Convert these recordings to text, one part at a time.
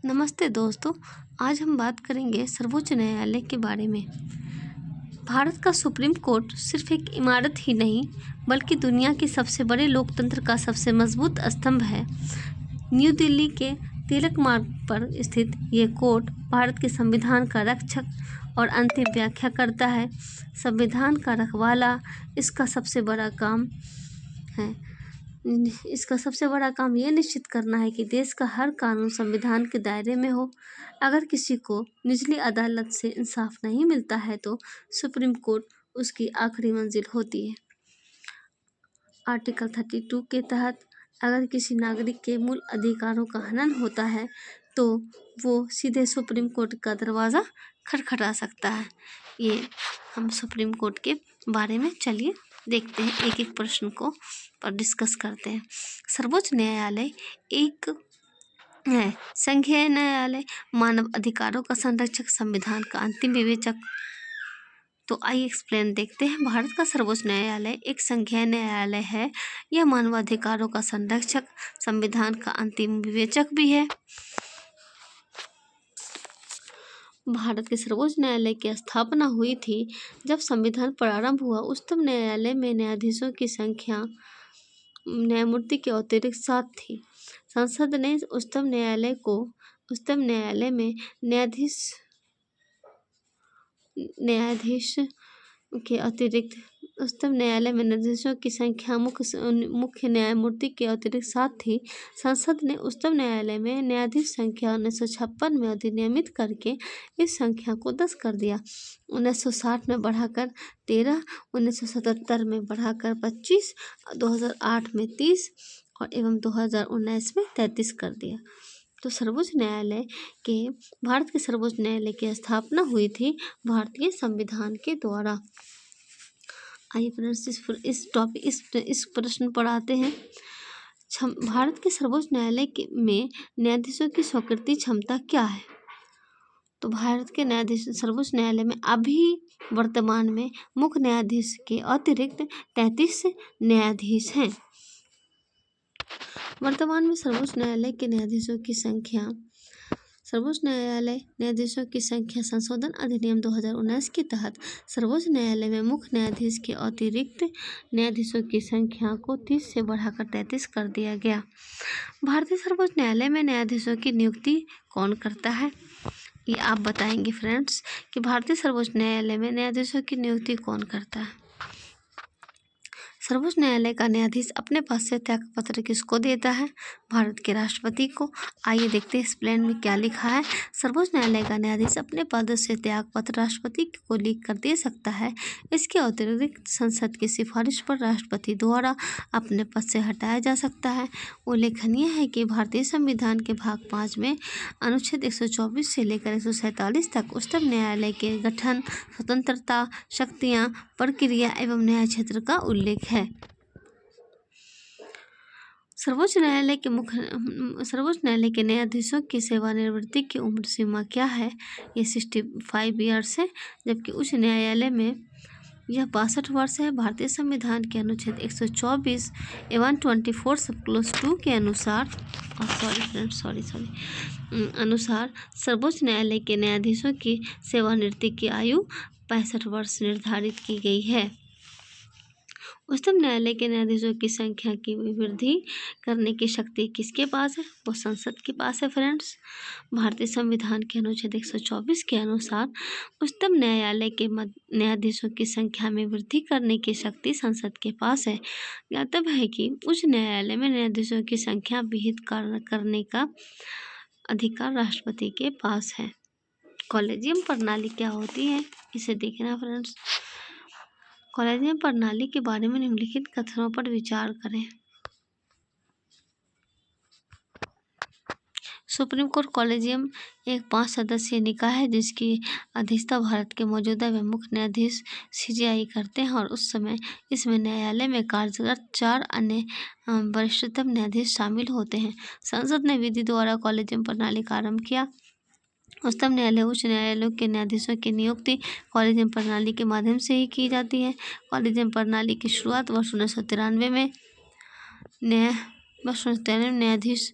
नमस्ते दोस्तों। आज हम बात करेंगे सर्वोच्च न्यायालय के बारे में। भारत का सुप्रीम कोर्ट सिर्फ एक इमारत ही नहीं बल्कि दुनिया के सबसे बड़े लोकतंत्र का सबसे मजबूत स्तंभ है। न्यू दिल्ली के तिलक मार्ग पर स्थित ये कोर्ट भारत के संविधान का रक्षक और अंतिम व्याख्या करता है। संविधान का रखवाला इसका सबसे बड़ा काम है। इसका सबसे बड़ा काम ये निश्चित करना है कि देश का हर कानून संविधान के दायरे में हो। अगर किसी को निचली अदालत से इंसाफ नहीं मिलता है तो सुप्रीम कोर्ट उसकी आखिरी मंजिल होती है। आर्टिकल 32 के तहत अगर किसी नागरिक के मूल अधिकारों का हनन होता है तो वो सीधे सुप्रीम कोर्ट का दरवाज़ा खटखटा सकता है। ये हम सुप्रीम कोर्ट के बारे में चलिए देखते हैं, एक एक प्रश्न को पर डिस्कस करते हैं। सर्वोच्च न्यायालय एक है संघीय न्यायालय, मानव अधिकारों का संरक्षक, संविधान का अंतिम विवेचक। तो आइए एक्सप्लेन देखते हैं। भारत का सर्वोच्च न्यायालय एक संघीय न्यायालय है। यह मानवाधिकारों का संरक्षक, संविधान का अंतिम विवेचक भी है। भारत के सर्वोच्च न्यायालय की स्थापना हुई थी जब संविधान प्रारंभ हुआ। उच्चतम न्यायालय में न्यायाधीशों की संख्या न्यायमूर्ति के अतिरिक्त 7 थी। संसद ने उच्चतम न्यायालय में न्यायाधीश के अतिरिक्त उच्चतम न्यायालय में न्यायाधीशों की संख्या मुख्य न्यायमूर्ति के अतिरिक्त 7 थी। संसद ने उच्चतम न्यायालय में न्यायाधीश संख्या 1956 में अधिनियमित करके इस संख्या को 10 कर दिया। 1960 में बढ़ाकर 13, 1977 में बढ़ाकर 25, 2008 में 30 और एवं 2019 में 33 कर दिया। तो भारत के सर्वोच्च न्यायालय की स्थापना हुई थी भारतीय संविधान के द्वारा। आइए फ्रेंड्स इस प्रश्न पर आते हैं। भारत के सर्वोच्च न्यायालय में न्यायाधीशों की स्वीकृति क्षमता क्या है? तो भारत के सर्वोच्च न्यायालय में अभी वर्तमान में मुख्य न्यायाधीश के अतिरिक्त 33 न्यायाधीश हैं। वर्तमान में सर्वोच्च न्यायालय न्यायाधीशों की संख्या संशोधन अधिनियम 2019 के तहत सर्वोच्च न्यायालय में मुख्य न्यायाधीश के अतिरिक्त न्यायाधीशों की संख्या को 30 से बढ़ाकर 33 कर दिया गया। भारतीय सर्वोच्च न्यायालय में न्यायाधीशों की नियुक्ति कौन करता है? ये आप बताएंगे फ्रेंड्स कि भारतीय सर्वोच्च न्यायालय में न्यायाधीशों की नियुक्ति कौन करता है। सर्वोच्च न्यायालय का न्यायाधीश अपने पद से त्यागपत्र किसको देता है? भारत के राष्ट्रपति को। आइए देखते हैं इस प्लान में क्या लिखा है। सर्वोच्च न्यायालय का न्यायाधीश अपने पद से त्यागपत्र राष्ट्रपति को लिख कर दे सकता है। इसके अतिरिक्त संसद की सिफारिश पर राष्ट्रपति द्वारा अपने पद से हटाया जा सकता है। उल्लेखनीय है कि भारतीय संविधान के भाग 5 में अनुच्छेद 124 से लेकर 147 तक उच्चतम न्यायालय के गठन, स्वतंत्रता, शक्तियाँ, प्रक्रिया एवं न्याय क्षेत्र का उल्लेख है। सर्वोच्च न्यायालय के न्यायाधीशों की सेवानिवृत्ति की उम्र सीमा क्या है? ये 65 ईयर्स है, जबकि उच्च न्यायालय में यह 62 वर्ष है। भारतीय संविधान के अनुच्छेद 124 एवं 24 सब क्लोज 2 के अनुसार सर्वोच्च न्यायालय के न्यायाधीशों की सेवानिवृत्ति की आयु 65 वर्ष निर्धारित की गई है। उच्चतम न्यायालय के न्यायाधीशों की संख्या की वृद्धि करने की शक्ति किसके पास है? वो संसद के पास है फ्रेंड्स। भारतीय संविधान के अनुच्छेद 124 के अनुसार उच्चतम न्यायालय के न्यायाधीशों की संख्या में वृद्धि करने की शक्ति संसद के पास है। ज्ञातव्य है कि उच्च न्यायालय में न्यायाधीशों की संख्या विहित करने का अधिकार राष्ट्रपति के पास है। कॉलेजियम प्रणाली क्या होती है, इसे देखना फ्रेंड्स। कॉलेजियम प्रणाली के बारे में निम्नलिखित कथनों पर विचार करें। सुप्रीम कोर्ट कॉलेजियम एक 5 सदस्यीय निकाय है जिसकी अध्यक्षता भारत के मौजूदा व मुख्य न्यायाधीश CJI करते हैं और उस समय इसमें न्यायालय में कार्यरत 4 अन्य वरिष्ठतम न्यायाधीश शामिल होते हैं। संसद ने विधि द्वारा कॉलेजियम प्रणाली का आरंभ किया। उच्चतम न्यायालय उच्च न्यायालयों के न्यायाधीशों की नियुक्ति कॉलेजियम प्रणाली के माध्यम से ही की जाती है। कॉलेजियम प्रणाली की शुरुआत वर्ष 1993 में न्यायाधीश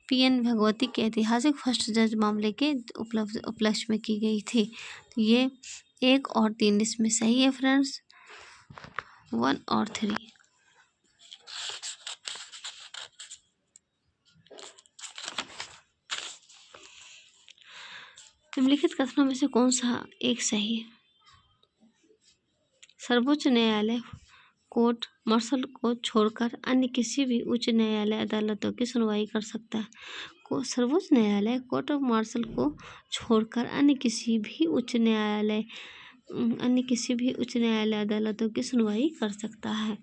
PN भगवती के ऐतिहासिक फर्स्ट जज मामले के उपलक्ष्य में की गई थी। तो ये 1 और 3 इसमें सही है फ्रेंड्स, 1 और 3। निम्नलिखित कथनों में से कौन सा एक सही है? सर्वोच्च न्यायालय कोर्ट मार्शल को छोड़कर अन्य किसी भी उच्च न्यायालय अदालतों की सुनवाई कर सकता है। सर्वोच्च न्यायालय कोर्ट ऑफ मार्शल को छोड़कर अन्य किसी भी उच्च न्यायालय अदालतों की सुनवाई कर सकता है।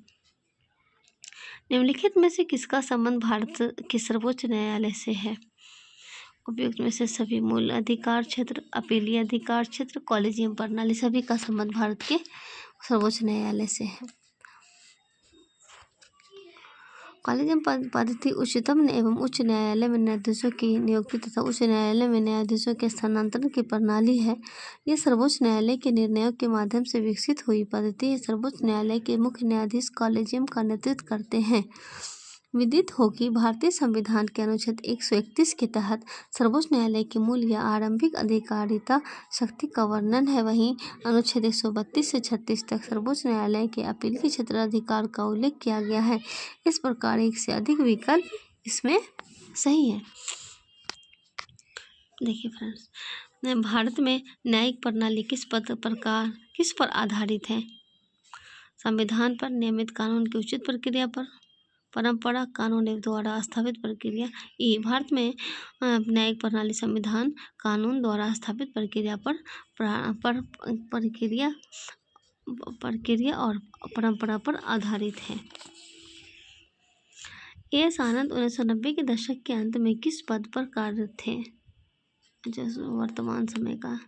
निम्नलिखित में से किसका संबंध भारत के सर्वोच्च न्यायालय से है? उपयुक्त में से सभी। मूल अधिकार क्षेत्र, अपीलीय अधिकार क्षेत्र, कॉलेजियम प्रणाली, सभी का संबंध भारत के सर्वोच्च न्यायालय से है। कॉलेजियम पद्धति उच्चतम एवं उच्च न्यायालय में न्यायाधीशों की नियुक्ति तथा उच्च न्यायालय में न्यायाधीशों के स्थानांतरण की प्रणाली है। यह सर्वोच्च न्यायालय के निर्णयों के माध्यम से विकसित हुई पद्धति है। सर्वोच्च न्यायालय के मुख्य न्यायाधीश कॉलेजियम का नेतृत्व करते हैं। विदित हो कि भारतीय संविधान के अनुच्छेद 131 के तहत सर्वोच्च न्यायालय के मूल या आरंभिक अधिकारिता शक्ति का वर्णन है। वहीं अनुच्छेद 132 से 36 तक सर्वोच्च न्यायालय के अपील के क्षेत्राधिकार का उल्लेख किया गया है। इस प्रकार एक से अधिक विकल्प इसमें सही है। देखिए फ्रेंड्स, भारत में न्यायिक प्रणाली किस पर आधारित है? संविधान पर, नियमित कानून की उचित प्रक्रिया पर, परंपरा, कानून द्वारा स्थापित प्रक्रिया। भारत में न्यायिक प्रणाली संविधान, कानून द्वारा स्थापित प्रक्रिया और परंपरा पर आधारित है। एस आनंद 1990 के दशक के अंत में किस पद पर कार्यरत थे? वर्तमान समय का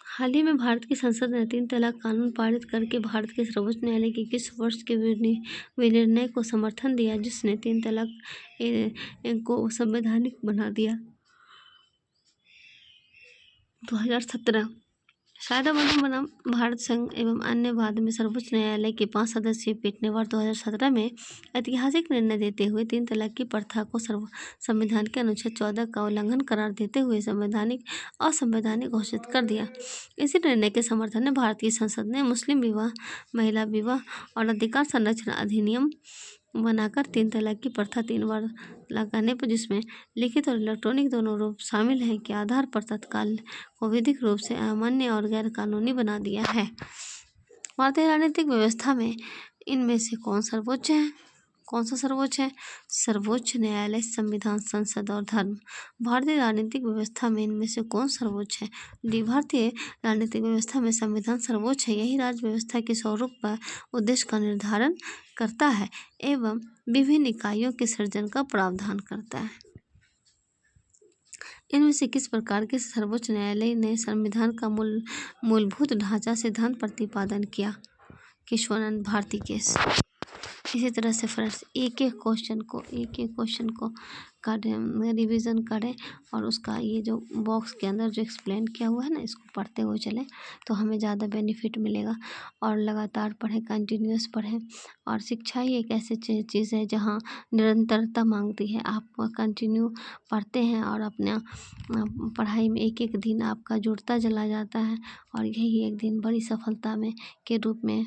हाल ही में भारत की संसद ने 3 तलाक कानून पारित करके भारत के सर्वोच्च न्यायालय के किस वर्ष के विनिर्णय को समर्थन दिया, जिसने 3 तलाक को संवैधानिक बना दिया? 2017। शारदा बनाम भारत संघ एवं अन्य वाद में सर्वोच्च न्यायालय के 5 सदस्यीय पीठ ने वर्ष 2017 में ऐतिहासिक निर्णय देते हुए 3 तलाक की प्रथा को संविधान के अनुच्छेद 14 का उल्लंघन करार देते हुए असंवैधानिक घोषित कर दिया। इसी निर्णय के समर्थन में भारतीय संसद ने मुस्लिम विवाह, महिला विवाह और अधिकार संरक्षण अधिनियम बनाकर 3 तलाक की प्रथा 3 बार लगाने पर, जिसमें लिखित और इलेक्ट्रॉनिक दोनों रूप शामिल हैं, के आधार पर तत्काल को विधिक रूप से अमान्य और गैर कानूनी बना दिया है। भारतीय राजनीतिक व्यवस्था में इनमें से कौन सा सर्वोच्च है? सर्वोच्च न्यायालय, संविधान, संसद और धर्म। भारतीय राजनीतिक व्यवस्था में इनमें से कौन सर्वोच्च है? भारतीय राजनीतिक व्यवस्था में संविधान सर्वोच्च है। यही राज्य व्यवस्था के स्वरूप व उद्देश्य का निर्धारण करता है एवं विभिन्न इकाइयों के सृजन का प्रावधान करता है। इनमें से किस प्रकार के सर्वोच्च न्यायालय ने संविधान का मूलभूत ढांचा सिद्धांत प्रतिपादन किया? केशवानंद भारती केस। इसी तरह से फ्रेंड्स एक एक क्वेश्चन को रिवीजन करें और उसका ये जो बॉक्स के अंदर जो एक्सप्लेन किया हुआ है ना, इसको पढ़ते हुए चलें तो हमें ज़्यादा बेनिफिट मिलेगा। और लगातार पढ़ें, कंटिन्यूस पढ़ें। और शिक्षा ही एक ऐसी चीज़ है जहाँ निरंतरता मांगती है। आप कंटिन्यू पढ़ते हैं और अपना पढ़ाई में एक एक दिन आपका जुड़ता चला जाता है और यही एक दिन बड़ी सफलता के रूप में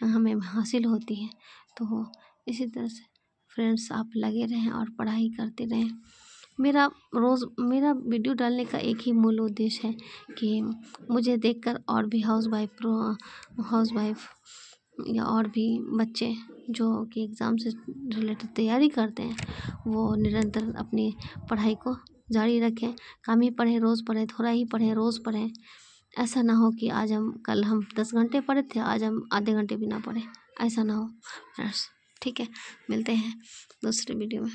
हमें हासिल होती है। तो इसी तरह से फ्रेंड्स आप लगे रहें और पढ़ाई करते रहें। मेरा वीडियो डालने का एक ही मूल उद्देश्य है कि मुझे देखकर और भी हाउसवाइफ या और भी बच्चे जो कि एग्ज़ाम से रिलेटेड तैयारी करते हैं, वो निरंतर अपनी पढ़ाई को जारी रखें। कम ही पढ़ें, रोज़ पढ़ें, थोड़ा ही पढ़ें, रोज़ पढ़ें। ऐसा ना हो कि कल हम 10 घंटे पढ़े थे, आज हम आधे घंटे भी ना पढ़ें। ऐसा ना हो फ्रेंड्स, ठीक है। मिलते हैं दूसरे वीडियो में।